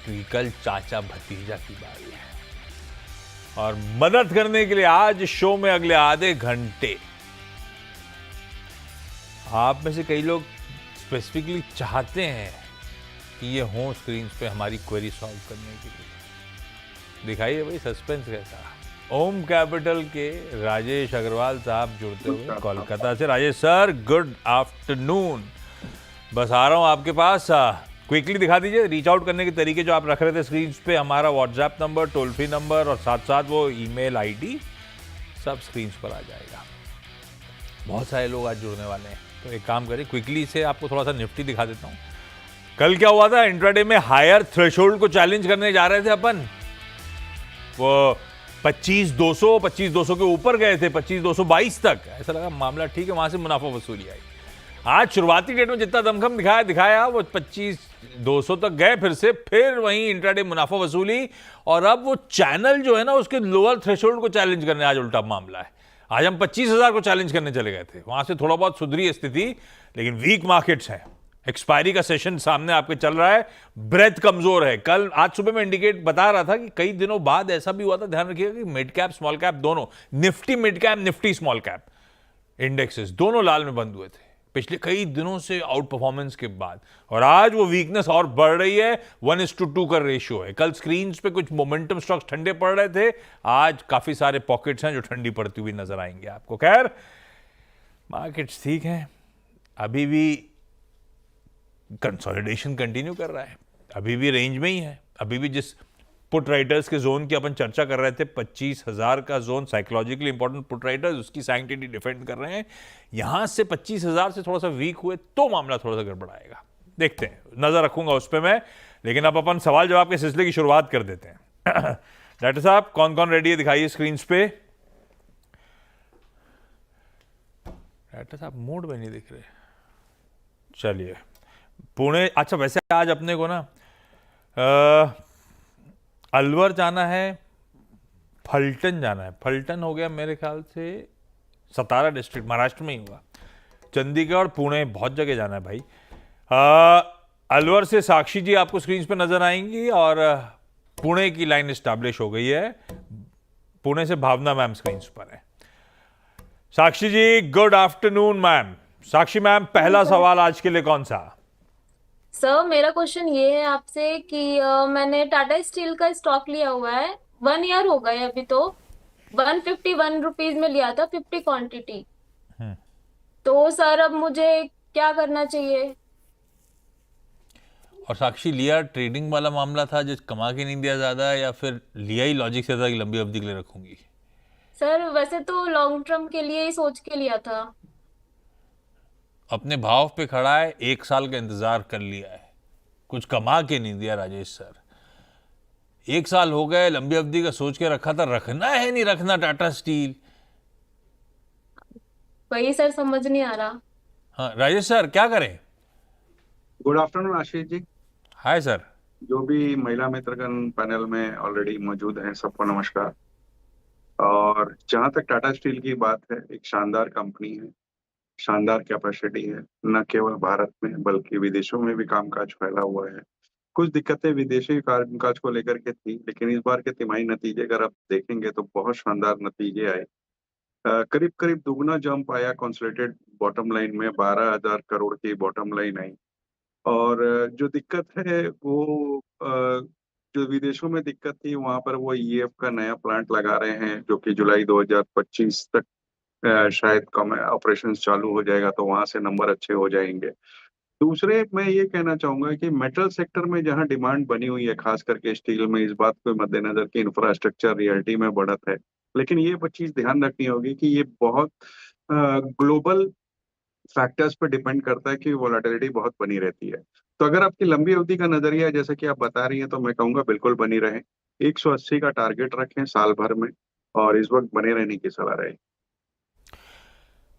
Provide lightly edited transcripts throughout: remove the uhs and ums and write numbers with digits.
कि कल चाचा भतीजा की बारी है और मदद करने के लिए आज शो में अगले आधे घंटे आप में से कई लोग स्पेसिफिकली चाहते हैं कि ये हों स्क्रीन पे हमारी क्वेरी सॉल्व करने के लिए। दिखाइए भाई सस्पेंस कैसा। ओम कैपिटल के राजेश अग्रवाल साहब जुड़ते हुए कोलकाता से। Rajesh sir good afternoon. बस आ रहा हूं आपके पास, क्विकली दिखा दीजिए रीच आउट करने के तरीके जो आप रख रहे थे स्क्रीन पे। हमारा WhatsApp number, toll free number और साथ साथ वो ईमेल आईडी सब स्क्रीन पर आ जाएगा। बहुत सारे लोग आज जुड़ने वाले हैं, तो एक काम करें क्विकली से आपको थोड़ा सा निफ्टी दिखा देता हूं। कल क्या हुआ था, इंट्राडे में हायर थ्रेशोल्ड को चैलेंज करने जा रहे थे अपन, वो 25,200 के ऊपर गए थे, 25,222 तक। ऐसा लगा मामला ठीक है, वहां से मुनाफा वसूली आई। आज शुरुआती डेट में जितना दमखम दिखाया वो 25,200 तक गए, फिर वहीं इंट्राडे मुनाफा वसूली। और अब वो चैनल जो है ना उसके लोअर थ्रेशोल्ड को चैलेंज करने आज उल्टा मामला है। आज हम 25,000 को चैलेंज करने चले गए थे, वहां से थोड़ा बहुत सुधरी स्थिति, लेकिन वीक मार्केट्स हैं। एक्सपायरी का सेशन सामने आपके चल रहा है, ब्रेथ कमजोर है। कल आज सुबह में इंडिकेट बता रहा था कि कई दिनों बाद ऐसा भी हुआ था, ध्यान रखिएगा कि मिड कैप स्मॉल कैप दोनों, Nifty mid cap Nifty small cap indexes दोनों लाल में बंद हुए थे पिछले कई दिनों से आउट परफॉर्मेंस के बाद। और आज वो वीकनेस और बढ़ रही है, 1:2 का रेशियो है। कल स्क्रीन पे कुछ मोमेंटम स्टॉक्स ठंडे पड़ रहे थे, आज काफी सारे पॉकेट्स हैं जो ठंडी पड़ती हुई नजर आएंगे आपको। खैर मार्केट्स ठीक हैं, अभी भी कंसोलिडेशन कंटिन्यू कर रहा है, अभी भी रेंज में ही है। अभी भी जिस पुट राइटर्स के जोन की अपन चर्चा कर रहे थे, 25,000 का zone psychologically important put writers, उसकी सैंक्टिटी डिफेंड कर रहे हैं। यहां से 25,000 से थोड़ा सा वीक हुए तो मामला थोड़ा सा गड़बड़ाएगा, देखते हैं, नजर रखूंगा उस पर मैं। लेकिन अब अपन सवाल जवाब के सिलसिले की शुरुआत कर देते हैं। डॉक्टर साहब कौन कौन रेडी है दिखाइए स्क्रीन पे। डॉक्टर साहब मूड में नहीं दिख रहे, चलिए। पुणे, अच्छा वैसे आज अपने को ना अलवर जाना है, फलटन जाना है। फलटन हो गया मेरे ख्याल से सतारा डिस्ट्रिक्ट, महाराष्ट्र में ही हुआ। चंडीगढ़, पुणे, बहुत जगह जाना है भाई। अलवर से साक्षी जी आपको स्क्रीन पे नजर आएंगी और पुणे की लाइन एस्टैब्लिश हो गई है। पुणे से भावना मैम स्क्रीन पर है। साक्षी जी गुड आफ्टरनून मैम। साक्षी मैम पहला सवाल आज के लिए कौन सा? सर मेरा क्वेश्चन ये है आपसे कि मैंने टाटा स्टील का स्टॉक लिया हुआ है, 1 ईयर हो गए अभी तो। 151 रुपीज में लिया था, 50 क्वांटिटी। तो सर अब मुझे क्या करना चाहिए? और साक्षी लिया ट्रेडिंग वाला मामला था जो कमा के नहीं दिया ज्यादा, या फिर लिया ही लॉजिक से था कि लंबी अवधि के लिए रखूंगी? सर वैसे तो लॉन्ग टर्म के लिए ही सोच के लिया था। अपने भाव पे खड़ा है, 1 साल का इंतजार कर लिया है, कुछ कमा के नहीं दिया राजेश सर। 1 साल हो गए, लंबी अवधि का सोच के रखा था, रखना है नहीं रखना टाटा स्टील? वही सर समझ नहीं आ रहा। हाँ राजेश सर क्या करें? Good afternoon Ashish ji. Hi sir. जो भी महिला मित्रगण पैनल में ऑलरेडी मौजूद हैं सबको नमस्कार। और जहां तक टाटा स्टील की बात है, एक शानदार कंपनी है, शानदार कैपेसिटी है, न केवल भारत में बल्कि विदेशों में भी कामकाज फैला हुआ है। कुछ दिक्कतें विदेशी कामकाज को लेकर के थी, लेकिन इस बार के तिमाही नतीजे अगर आप देखेंगे तो बहुत शानदार नतीजे आए। करीब करीब दुगना जंप आया कंसोलिडेटेड बॉटम लाइन में, 12,000 करोड़ की बॉटम लाइन आई। और जो दिक्कत है वो जो विदेशों में दिक्कत थी वहां पर वो ईएफ का नया प्लांट लगा रहे हैं जो कि जुलाई 2025 तक शायद कम ऑपरेशंस चालू हो जाएगा, तो वहां से नंबर अच्छे हो जाएंगे। दूसरे मैं ये कहना चाहूंगा कि मेटल सेक्टर में जहां डिमांड बनी हुई है, खास करके स्टील में, इस बात को मद्देनजर कि इंफ्रास्ट्रक्चर रियल्टी में बढ़त है। लेकिन ये चीज ध्यान रखनी होगी कि ये बहुत ग्लोबल फैक्टर्स पे डिपेंड करता है कि वोलेटिलिटी बहुत बनी रहती है। तो अगर आपकी लंबी अवधि का नजरिया है जैसे कि आप बता रही हैं, तो मैं कहूंगा बिल्कुल बनी रहे। 180 का टारगेट रखें साल भर में, और इस वक्त बने रहने की सलाह रहे।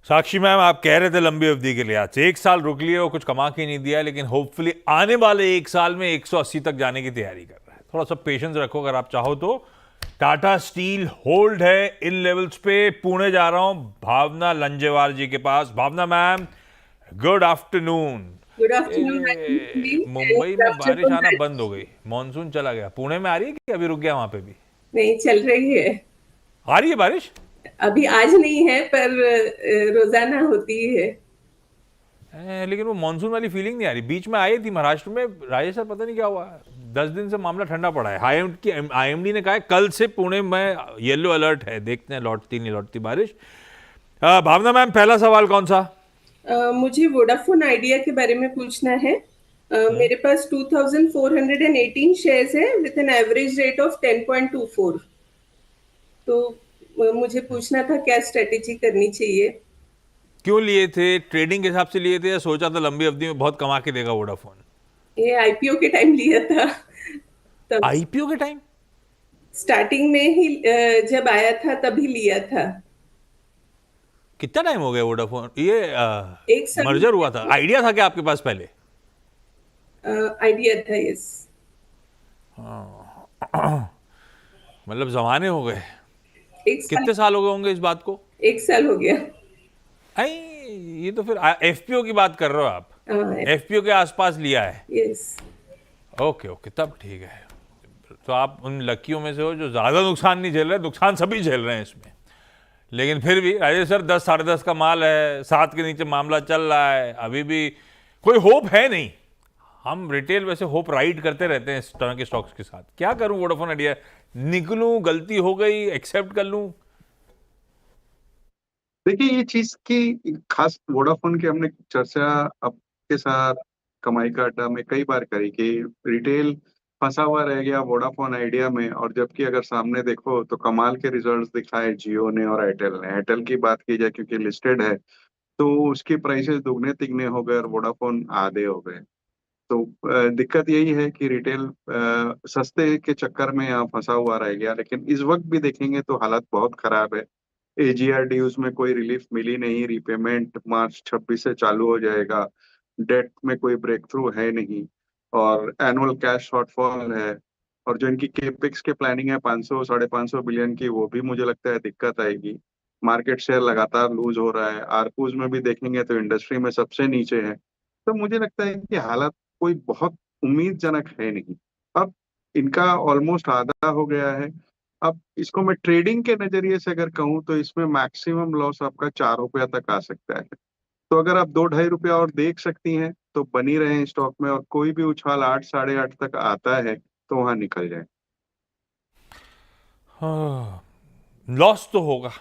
साक्षी मैम आप कह रहे थे लंबी अवधि के लिए, आज 1 साल रुक लिए और कुछ कमा के नहीं दिया, लेकिन होपफुली आने वाले 1 साल में 180 तक जाने की तैयारी कर रहा है। थोड़ा सा पेशेंस रखो अगर आप चाहो तो। टाटा स्टील होल्ड है इन लेवल्स पे। पुणे जा रहा हूं भावना लंजेवार जी के पास। Bhavna ma'am good afternoon. Good afternoon everyone and Mumbai good में बारिश आफ्टरनून। आना बंद हो गई, मॉनसून चला गया। पुणे में आ रही है कि अभी रुक गया वहां पे भी? नहीं, चल रही है। आ रही है बारिश? अभी आज नहीं है, पर रोजाना होती है। लेकिन वो मॉनसून वाली फीलिंग नहीं आ रही। बीच में आई थी महाराष्ट्र में, राजेश सर पता नहीं क्या हुआ, 10 दिन से मामला ठंडा पड़ा है। आईएमडी ने कहा है कल से पुणे में येलो अलर्ट है, देखते हैं लौटती नहीं लौटती बारिश। भावना मैम, पहला सवाल कौन सा? मुझे वोडाफोन आइडिया के बारे में पूछना है। मेरे पास 2418 शेयर्स है with an average rate of 10.24। तो मुझे पूछना था क्या स्ट्रेटेजी करनी चाहिए। क्यों लिए थे? ट्रेडिंग के हिसाब से लिए थे या सोचा था लंबी अवधि में बहुत कमा के देगा वोडाफोन? ये आईपीओ के टाइम लिया था, तब आईपीओ के टाइम? स्टार्टिंग में ही जब आया था तभी लिया था। कितना टाइम हो गया वोडाफोन? ये एक साल मर्जर हुआ था, आइडिया था क्या आपके पास पहले? आइडिया था, यस। मतलब जमाने हो गए। एक साल, कितने साल हो गए होंगे इस बात को? एक साल हो गया। आई, ये तो फिर एफपीओ की बात कर रहे हो आप? एफपीओ के आसपास लिया है? यस। ओके ओके, तब ठीक है। तो आप उन लक्कियों में से हो जो ज्यादा नुकसान नहीं झेल रहे। नुकसान सभी झेल रहे हैं इसमें, लेकिन फिर भी राजेश सर 10 साढ़े 10 का माल है, 7 के नीचे मामला चल रहा है, अभी भी कोई होप है नहीं। हम रिटेल वैसे होप राइड करते रहते हैं इस तरह के स्टॉक्स के साथ। क्या करूं वोडाफोन आइडिया, निकलूं, गलती हो गई, एक्सेप्ट कर लूं? देखिए, ये चीज की खास वोडाफोन की हमने चर्चा आपके साथ कमाई का अड्डा में कई बार करी कि रिटेल फंसा हुआ रह गया वोडाफोन आइडिया में, और जबकि अगर सामने देखो तो कमाल के रिजल्ट्स दिखाए जियो ने और एयरटेल ने। एयरटेल की बात की जाए क्योंकि लिस्टेड है, तो उसकी प्राइसेस दुगने तिगने हो गए और वोडाफोन आधे हो गए। तो दिक्कत यही है कि रिटेल सस्ते के चक्कर में यहाँ फंसा हुआ रह गया। लेकिन इस वक्त भी देखेंगे तो हालत बहुत खराब है। एजीआर ड्यूज में कोई रिलीफ मिली नहीं, रीपेमेंट मार्च 26 से चालू हो जाएगा, डेट में कोई ब्रेक थ्रू है नहीं, और एनुअल कैश शॉर्टफॉल है। और जो इनकी केपेक्स के प्लानिंग है 500 550 बिलियन की, वो भी मुझे लगता है दिक्कत आएगी। मार्केट शेयर लगातार लूज हो रहा है, आरपूज में भी देखेंगे तो इंडस्ट्री में सबसे नीचे है। तो मुझे लगता है कि हालात कोई बहुत उम्मीदजनक है नहीं। अब इनका ऑलमोस्ट आधा हो गया है। अब इसको मैं ट्रेडिंग के नजरिए से अगर कहूँ तो इसमें मैक्सिमम लॉस आपका 4 रुपया तक आ सकता है। तो अगर आप 2-2.5 रुपया और देख सकती हैं तो बनी रहे स्टॉक में, और कोई भी उछाल 8 8.5 तक आता है तो वहां निकल जाए। लॉस तो होगा,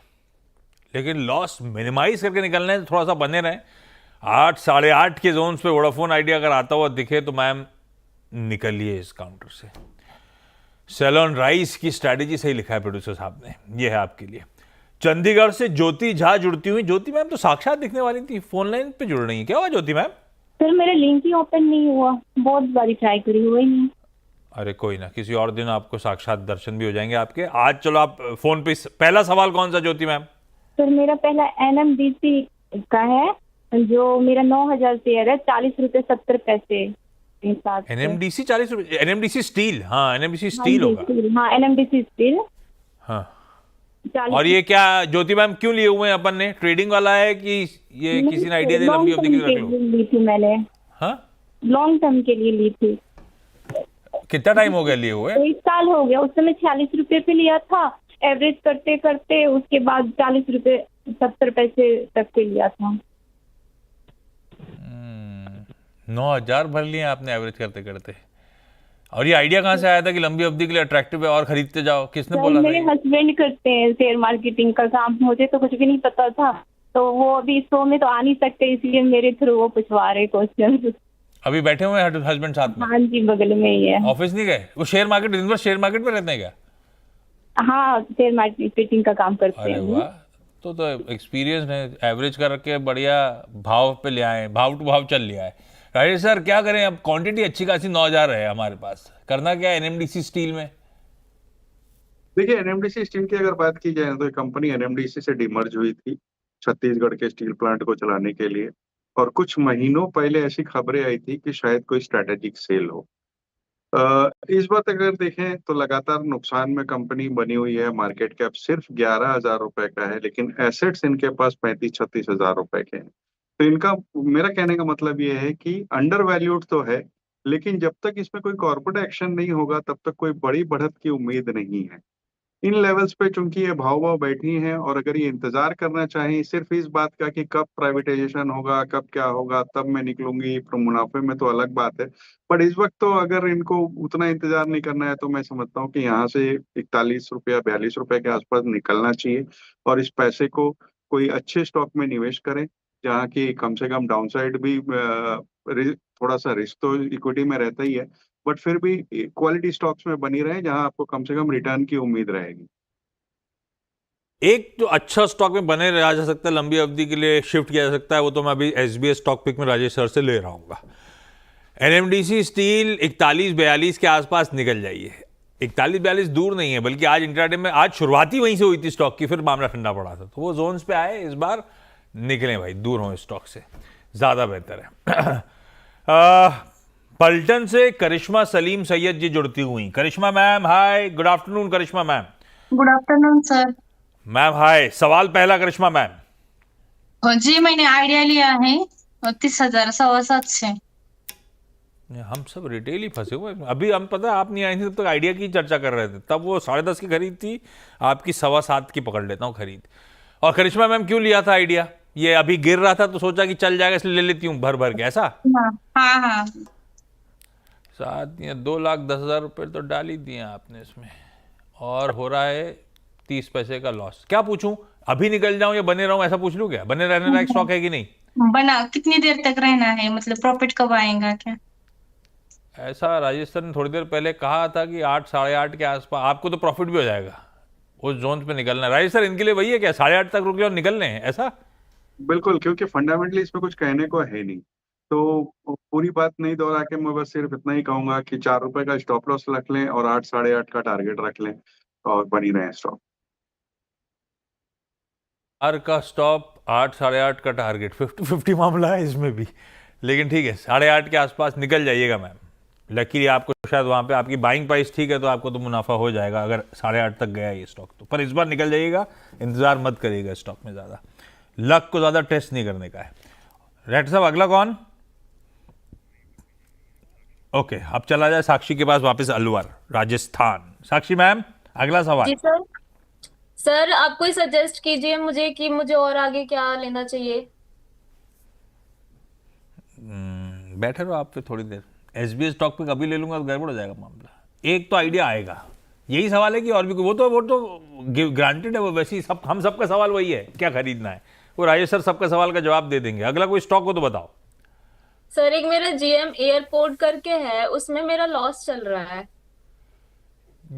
लेकिन लॉस मिनिमाइज करके निकलना है तो थोड़ा सा बने रहें। 8 साढ़े 8 के जोन्स पे वोडाफोन आइडिया अगर आता हुआ दिखे तो मैम निकलिए इस काउंटर से। सेल ऑन राइस की स्ट्रैटेजी सही लिखा है प्रोड्यूसर साहब ने, ये है आपके लिए। चंडीगढ़ से ज्योति झा जुड़ती हुई। ज्योति मैम तो साक्षात दिखने वाली थी, फोन लाइन पे जुड़ रही है, क्या हुआ ज्योति मैम? सर मेरा लिंक ही ओपन नहीं हुआ, बहुत बारी ट्राई करी, हुआ ही नहीं। अरे कोई ना, किसी और दिन आपको साक्षात दर्शन भी हो जाएंगे आपके। आज चलो आप फोन पे, पहला सवाल कौन सा ज्योति मैम? सर मेरा पहला एनएमडीसी का है, जो मेरा 9,000 शेयर है, 40 रुपए 70 पैसे के साथ। एनएमडीसी 40 रुपए? NMDC steel? हाँ एनएमडीसी स्टील होगा। हाँ एनएमडीसी स्टील। हाँ, और ये क्या ज्योति मैम क्यों लिए हुए हैं अपन ने? ट्रेडिंग वाला है कि ये किसी ने आइडिया दे लंबी अवधि के लिए रख लो? ली थी मैंने। हाँ, लॉन्ग टर्म के लिए ली थी। कितना टाइम हो गया लिए हुए? 1 साल हो गया। उस समय 46 रुपए पे लिया था, एवरेज करते करते उसके बाद 40 रुपए 70 पैसे तक पे लिया था। 9,000 भर लिए आपने एवरेज करते करते। और ये आइडिया कहाँ से आया था कि लंबी अवधि के लिए अट्रैक्टिव है और खरीदते जाओ? किसने बोला था मेरे ये? हस्बैंड करते हैं शेयर मार्केटिंग का काम, मुझे तो कुछ भी नहीं पता था। तो वो अभी शो में तो आ नहीं सकते, इसलिए मेरे थ्रू वो पूछवा रहे क्वेश्चन। अभी बैठे हुए हैं हस्बैंड साथ में? हाँ जी, बगल में ही है। ऑफिस नहीं गए? वो शेयर मार्केट, दिन भर शेयर मार्केट में रहते हैं क्या? हाँ, शेयर मार्केटिंग का काम करते अरे हैं। वाह, तो एक्सपीरियंस है। एवरेज करके बढ़िया भाव पे ले आए, भाव टू भाव चल लिया है। राजेश सर क्या करें, अब क्वांटिटी अच्छी खासी 9,000 है हमारे पास, करना क्या है एनएमडीसी स्टील में? देखिए, एनएमडीसी स्टील की अगर बात की जाए तो कंपनी एनएमडीसी से डिमर्ज हुई थी छत्तीसगढ़ के स्टील प्लांट को चलाने के लिए, और कुछ महीनों पहले ऐसी खबरें आई थी कि शायद कोई स्ट्रैटेजिक सेल हो। इस बात अगर देखें तो लगातार नुकसान में कंपनी बनी हुई है। मार्केट कैप सिर्फ 11,000 रुपए का है, लेकिन एसेट्स इनके पास 35-36 हजार रुपए के हैं। तो इनका, मेरा कहने का मतलब ये है कि अंडर वैल्यूड तो है, लेकिन जब तक इसमें कोई कॉर्पोरेट एक्शन नहीं होगा तब तक कोई बड़ी बढ़त की उम्मीद नहीं है। इन लेवल्स पे चूंकि ये भाव भाव बैठी हैं, और अगर ये इंतजार करना चाहें सिर्फ इस बात का कि कब प्राइवेटाइजेशन होगा, कब क्या होगा, तब मैं निकलूंगी फिर मुनाफे में, तो अलग बात है। पर इस वक्त तो अगर इनको उतना इंतजार नहीं करना है तो मैं समझता हूँ कि यहाँ से 41 रुपया 42 रुपए के आसपास निकलना चाहिए, और इस पैसे को कोई अच्छे स्टॉक में निवेश करें, जहाँ की कम से कम डाउनसाइड भी थोड़ा सा रिस्क तो इक्विटी में रहता ही है, बट फिर भी क्वालिटी स्टॉक्स में बनी रहे जहां आपको कम से कम रिटर्न की उम्मीद रहेगी। एक जो अच्छा स्टॉक में बने रहा जा सकता है, लंबी अवधि के लिए शिफ्ट किया जा सकता है, वो तो मैं अभी एसबीएस स्टॉक पिक में राजेश सर से ले रहा हूँ। एनएमडीसी स्टील 41-42 के आसपास निकल जाइए। 41-42 दूर नहीं है, बल्कि आज इंट्राडे में आज शुरुआती वहीं से हुई थी स्टॉक की, फिर मामला ठंडा पड़ा था, तो वो जोन्स पे आए, इस बार निकलें भाई, दूर हों स्टॉक से, ज्यादा बेहतर है। पलटन से करिश्मा सलीम सैयद जी जुड़ती हुई। Karishma ma'am hi, good afternoon Karishma ma'am. Good afternoon sir. Ma'am hi, सवाल पहला करिश्मा मैम। जी मैंने आइडिया लिया है 30,000 7.25 हम सब रिटेल ही फंसे हुए हैं। अभी हम, पता है आप नहीं आई थी तब तक आइडिया की चर्चा कर रहे थे, तब वो 10.5 की खरीद थी, आपकी 7.25 की पकड़ लेता हूँ खरीद। और करिश्मा मैम क्यों लिया था आइडिया? ये अभी गिर रहा था तो सोचा कि चल जाएगा इसलिए ले लेती हूँ भर भर के, ऐसा? हाँ हाँ। 2,10,000 रुपये तो डाल ही दिए आपने इसमें, और हो रहा है 30 पैसे का लॉस। क्या पूछूं, अभी निकल जाऊं या बने रहूं, ऐसा पूछ लूं? क्या बने रहने लायक स्टॉक है कि नहीं? बना कितनी देर तक रहना है, मतलब प्रॉफिट कब आएगा क्या? ऐसा राजेश सर ने थोड़ी देर पहले कहा था कि 8 8:30 के आसपास आपको तो प्रॉफिट भी हो जाएगा, उस जोन पे निकलना है। राजेश सर इनके लिए वही है क्या, 8:30 तक रुके और निकलने हैं, ऐसा? बिल्कुल, क्योंकि फंडामेंटली इसमें कुछ कहने को है नहीं, तो पूरी बात नहीं दोहरा के मैं बस सिर्फ इतना ही कहूंगा कि 4 रुपए का स्टॉप लॉस रख लें और 8 8:30 का टारगेट रख लें, और बनी रहे स्टॉक। आर का स्टॉप, 8 8:30 का टारगेट, 50-50 मामला है इसमें भी, लेकिन ठीक है 8:30 के आसपास निकल जाइएगा मैम। लकीली आपको शायद वहां पे आपकी बाइंग प्राइस ठीक है, तो आपको तो मुनाफा हो जाएगा अगर 8:30 तक गया ये स्टॉक तो। पर इस बार निकल जाइएगा, इंतजार मत करिएगा स्टॉक में ज्यादा, लक को ज्यादा टेस्ट नहीं करने का है। रेड साहब अगला कौन? ओके, अब चला जाए साक्षी के पास वापस, अलवर राजस्थान। साक्षी मैम अगला सवाल। जी सर। सर आप कोई सजेस्ट कीजिए मुझे कि मुझे और आगे क्या लेना चाहिए। बैठे रहो आप पे थोड़ी देर, एसबीएस स्टॉक पे कभी ले लूंगा तो गड़बड़ हो जाएगा मामला। एक तो आइडिया आएगा, यही सवाल है कि और भी कोई? वो तो ग्रांटेड है, वो वैसे ही सब, हम सबका सवाल वही है क्या खरीदना है, वो राजेश सर सबका सवाल का जवाब दे देंगे। अगला कोई स्टॉक हो तो बताओ। सर एक मेरा जीएम एयरपोर्ट करके है, उसमें मेरा लॉस चल रहा है।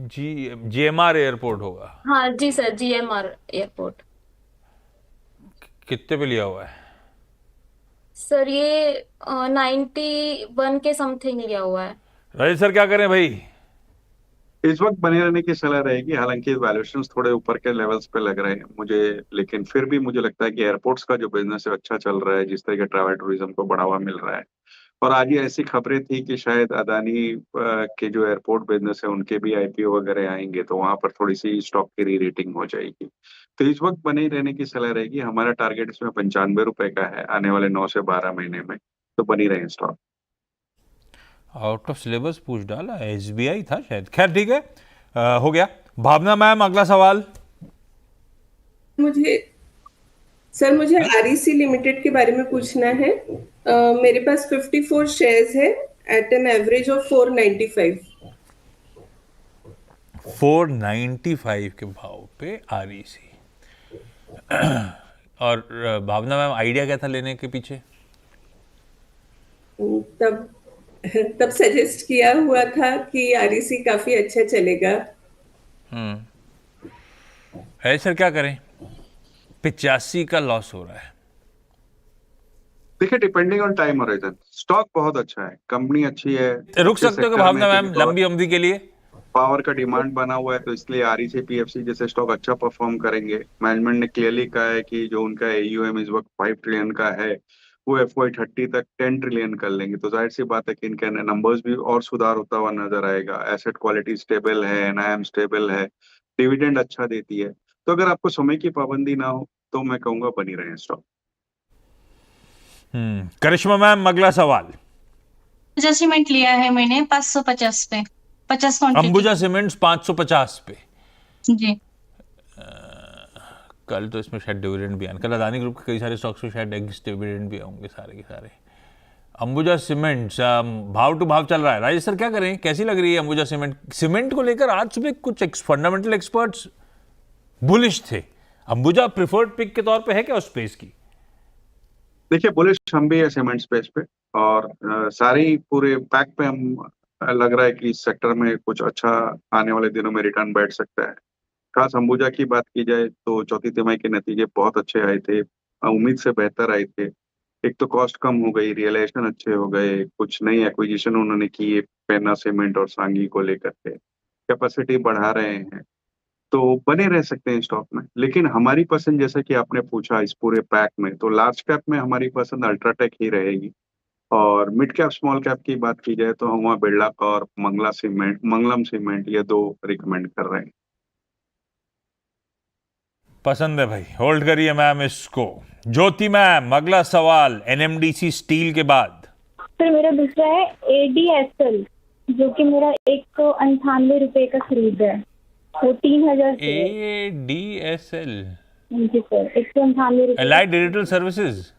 जीएमआर एयरपोर्ट होगा? हाँ जी सर, जीएमआर एयरपोर्ट। कितने पे लिया हुआ है? सर ये 91 के समथिंग लिया हुआ है। राजेश सर क्या करें भाई? इस वक्त बने रहने की सलाह रहेगी, हालांकि वैल्यूएशंस थोड़े ऊपर के लेवल्स पे लग रहे हैं मुझे, लेकिन फिर भी मुझे लगता है कि एयरपोर्ट्स का जो बिजनेस है अच्छा चल रहा है, जिस तरह के ट्रैवल टूरिज्म को बढ़ावा मिल रहा है। और आज ये ऐसी खबरें थी कि शायद अदानी के जो एयरपोर्ट बिजनेस है उनके भी आईपीओ वगैरह आएंगे, तो वहां पर थोड़ी सी स्टॉक की री रेटिंग हो जाएगी। तो इस वक्त बने रहने की सलाह रहेगी। हमारा टारगेट इसमें 95 रुपए का है आने वाले 9 से 12 महीने में, तो बनी रहे स्टॉक। आउट ऑफ सिलेबस पूछ डाला, एसबीआई था शायद, खैर ठीक है, हो गया। भावना मैम अगला सवाल। मुझे आरईसी लिमिटेड के बारे में पूछना है। मेरे पास 54 शेयर्स है एट एन एवरेज ऑफ 495। 495 के भाव पे आरईसी। और भावना मैम आइडिया क्या था लेने के पीछे? तब सजेस्ट किया हुआ था कि आरईसी काफी अच्छा चलेगा। है सर, क्या करें, 85 का लॉस हो रहा है। देखिए, depending on time horizon, stock बहुत अच्छा है, कंपनी अच्छी है, रुक सकते हो कि भावना मैम लंबी अवधि के लिए? पावर का डिमांड बना हुआ है, तो इसलिए आरईसी पीएफसी जैसे स्टॉक अच्छा परफॉर्म करेंगे। मैनेजमेंट ने क्लियरली कहा है कि जो उनका एयूएम इस वक्त 5 ट्रिलियन का है, वो FY30 तक 10 ट्रिलियन कर लेंगे, तो जाहिर सी बात है कि इनके नंबर्स भी और सुधार होता हुआ नजर आएगा। एसेट क्वालिटी स्टेबल है, एनआईएम स्टेबल है, डिविडेंड अच्छा देती है। तो अगर आपको समय की पाबंदी ना हो तो मैं कहूंगा बनी रहे स्टॉक। करिश्मा मैम, अगला सवाल। अंबुजा सीमेंट लिया है मैंने 550 पे, 50 क्वांटिटी। अंबुजा सीमेंट्स 550 पे। जी। कल तो इसमें शायद डिविडेंड भी आने, कल अदानी ग्रुप के कई सारे स्टॉक्स में शायद एग्स डिविडेंड भी आएंगे सारे के सारे। अंबुजा सीमेंट्स भाव टू भाव चल रहा है। राजेश सर क्या करें, कैसी लग रही है अंबुजा सीमेंट? सीमेंट को लेकर आज सुबह कुछ फंडामेंटल एक्सपर्ट्स बुलिश थे। अंबुजा प्रिफर्ड पिक के तौर पे है क्या उस स्पेस की? देखिए, बुलिश हम भी है सीमेंट स्पेस पे, और सारी पूरे पैक पे हम लग रहा है कि इस सेक्टर में कुछ अच्छा आने वाले दिनों में रिटर्न बैठ सकता है। खास अंबुजा की बात की जाए तो चौथी तिमाही के नतीजे बहुत अच्छे आए थे, उम्मीद से बेहतर आए थे। एक तो कॉस्ट कम हो गई, रियलाइजेशन अच्छे हो गए, कुछ नई एक्विजिशन उन्होंने की पेन्ना सीमेंट और सांगी को लेकर के, कैपेसिटी बढ़ा रहे हैं, तो बने रह सकते हैं स्टॉक में। लेकिन हमारी पसंद, जैसा कि आपने पूछा इस पूरे पैक में, तो लार्ज कैप में हमारी पसंद अल्ट्राटेक ही रहेगी, और मिड कैप स्मॉल कैप की बात की जाए तो हम वहाँ बिरला कॉर्प, मंगलम सीमेंट, ये दो रिकमेंड कर रहे हैं। पसंद है भाई, होल्ड करिए मैम इसको। ज्योति मैम, अगला सवाल एनएमडीसी स्टील के बाद। सर मेरा दूसरा है ADSL, जो कि मेरा 198 रुपए का खरीद है, वो 3000 ADSL, जी सर, 198 रुपए। Allied digital services?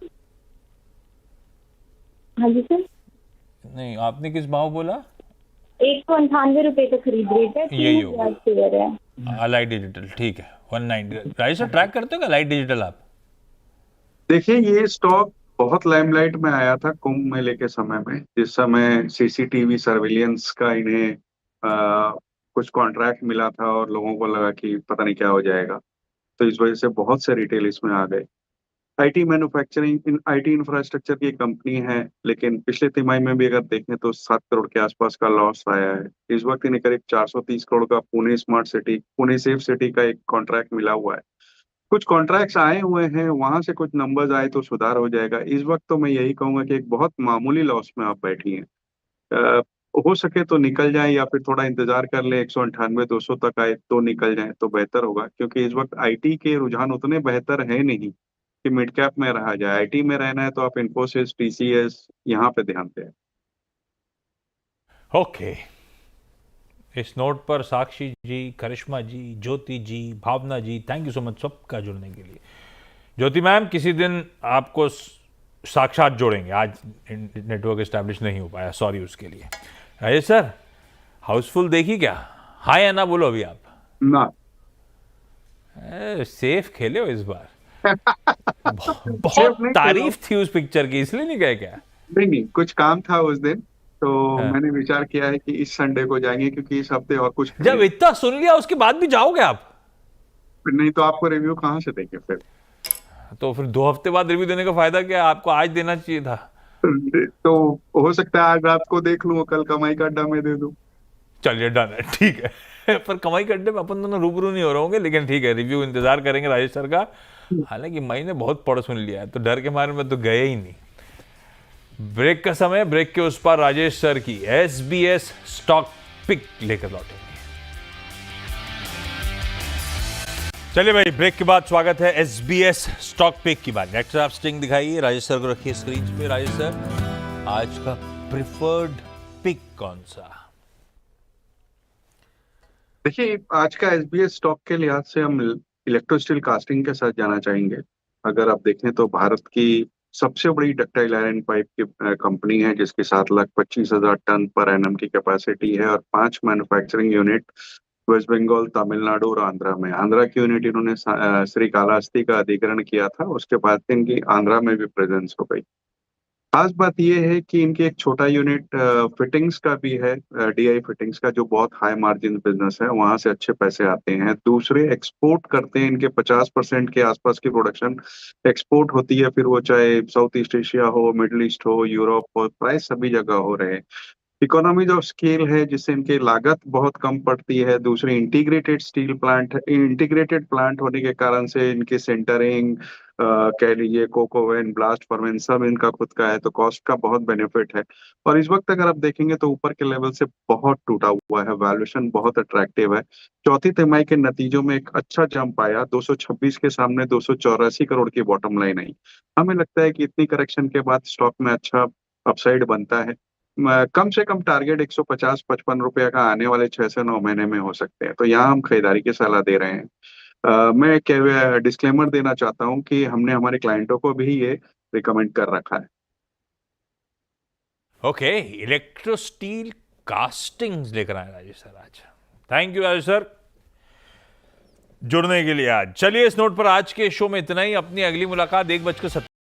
हाँ जी सर। नहीं, आपने किस भाव बोला? 198 रुपए का खरीद रेट है, यही 3000 शेयर है। अलाइड डिजिटल, ठीक है, 190। राइस सर ट्रैक करते हो क्या अलाइड डिजिटल आप? देखिए, ये स्टॉक बहुत लाइमलाइट में आया था कुंभ मेले के समय में, जिस समय सीसीटीवी सर्विलियंस का इन्हें कुछ कॉन्ट्रैक्ट मिला था और लोगों को लगा कि पता नहीं क्या हो जाएगा, तो इस वजह से बहुत से रिटेल इसमें आ गए। आईटी मैन्युफैक्चरिंग, आईटी इंफ्रास्ट्रक्चर की कंपनी है, लेकिन पिछले तिमाही में भी अगर देखें तो 7 करोड़ के आसपास का लॉस आया है। इस वक्त इन्हें करीब 430 करोड़ का Pune smart city, Pune safe city का एक कॉन्ट्रैक्ट मिला हुआ है। कुछ कॉन्ट्रैक्ट्स आए हुए हैं, वहां से कुछ नंबर्स आए तो सुधार हो जाएगा। इस वक्त तो मैं यही कहूंगा कि एक बहुत मामूली लॉस में आप बैठी हैं। अ, हो सके तो निकल जाए, या फिर थोड़ा इंतजार कर ले, 198-200 तक आए तो निकल जाए तो बेहतर होगा, क्योंकि इस वक्त आईटी के रुझान उतने बेहतर है नहीं कि मिड कैप में रहा जाए। आईटी में रहना है तो आप इन्फोसिस, टीसीएस, यहाँ पे ध्यान दें। ओके, इस नोट पर साक्षी जी, करिश्मा जी, ज्योति जी, भावना जी, थैंक यू सो मच सबका जुड़ने के लिए। ज्योति मैम, किसी दिन आपको साक्षात जोड़ेंगे, आज नेटवर्क एस्टैब्लिश नहीं हो पाया, सॉरी उसके लिए। राजेश सर, हाउसफुल देखी क्या? हाँ या ना बोलो अभी आप। ना, सेफ खेले हो इस बार। सेफ बहुत नहीं तारीफ थी उस पिक्चर की, इसलिए नहीं गए क्या? नहीं, कुछ काम था उस दिन, तो हाँ। मैंने विचार किया है कि इस संडे को जाएंगे, क्योंकि इस हफ्ते और कुछ जब इतना सुन लिया उसके बाद भी जाओगे आप? नहीं तो आपको रिव्यू कहाँ से देंगे फिर? तो फिर 2 हफ्ते बाद रिव्यू देने का फायदा क्या? आपको आज देना चाहिए था। तो हो सकता है आज रात को देख लूं, कल कमाई का अड्डा में दे दूं। चलिए डन है, ठीक है। पर कमाई के अड्डे में अपन दोनों रूबरू नहीं हो रहे होंगे, लेकिन ठीक है, रिव्यू इंतजार करेंगे राजेश सर का। हालांकि मैंने बहुत पढ़ सुन लिया है, तो डर के मारे में तो गए ही नहीं। ब्रेक का समय, ब्रेक के उस पार राजेश सर की SBS स्टॉक पिक लेकर लौटेंगे। चलिए भाई, ब्रेक के बाद स्वागत है SBS स्टॉक पिक की बात। नेक्स्ट आप स्टिंग दिखाइए, राजेश सर को रखिए स्क्रीन पे। राजेश सर, आज का प्रिफर्ड पिक कौन सा? देखिए, आज का SBS स्टॉक के लिहाज से हम इलेक्ट्रो स्टील कास्टिंग के साथ जाना चाहेंगे। अगर आप देखें तो भारत की सबसे बड़ी डक्टाइल आयरन पाइप की कंपनी है, जिसकी 7,25,000 टन पर एनम की कैपेसिटी है, और 5 मैन्युफैक्चरिंग यूनिट वेस्ट बंगाल, तमिलनाडु और आंध्रा में। आंध्रा की यूनिट इन्होंने श्रीकालाहस्ती का अधिग्रहण किया था, उसके बाद इनकी आंध्रा में भी प्रेजेंस हो गई। खास बात यह है कि इनके एक छोटा यूनिट फिटिंग्स का भी है, DI फिटिंग्स का, जो बहुत हाई मार्जिन बिजनेस है, वहां से अच्छे पैसे आते हैं। दूसरे एक्सपोर्ट करते हैं, इनके 50% के आसपास की प्रोडक्शन एक्सपोर्ट होती है, फिर वो चाहे साउथ ईस्ट एशिया हो, मिडिल ईस्ट हो, यूरोप हो, प्राय सभी जगह हो रहे हैं। इकोनॉमीज ऑफ स्केल है, जिससे इनकी लागत बहुत कम पड़ती है। दूसरे इंटीग्रेटेड प्लांट होने के कारण से इनके सेंटरिंग, कह लीजिए कोकोवेन, ब्लास्ट फर्मेन, सब इनका खुद का है, तो कॉस्ट का बहुत बेनिफिट है। और इस वक्त अगर आप देखेंगे तो ऊपर के लेवल से बहुत टूटा हुआ है, वैल्यूएशन बहुत अट्रैक्टिव है। चौथी तिमाही के नतीजों में एक अच्छा जंप आया, 226 के सामने 284 करोड़ की बॉटम लाइन आई। हमें लगता है कि इतनी करेक्शन के बाद स्टॉक में अच्छा अपसाइड बनता है। कम से कम टारगेट 150-55 रुपया का आने वाले 6 से 9 महीने में हो सकते हैं, तो यहाँ हम खरीदारी की सलाह दे रहे हैं। मैं क्या डिस्क्लेमर देना चाहता हूँ कि हमने हमारे क्लाइंटों को भी ये रिकमेंड कर रखा है। ओके, इलेक्ट्रो स्टील कास्टिंग्स लेकर आए राजेश सर आज। थैंक यू राजेश सर जुड़ने के लिए आज। चलिए इस नोट पर आज के शो में इतना ही। अपनी अगली मुलाकात 1:17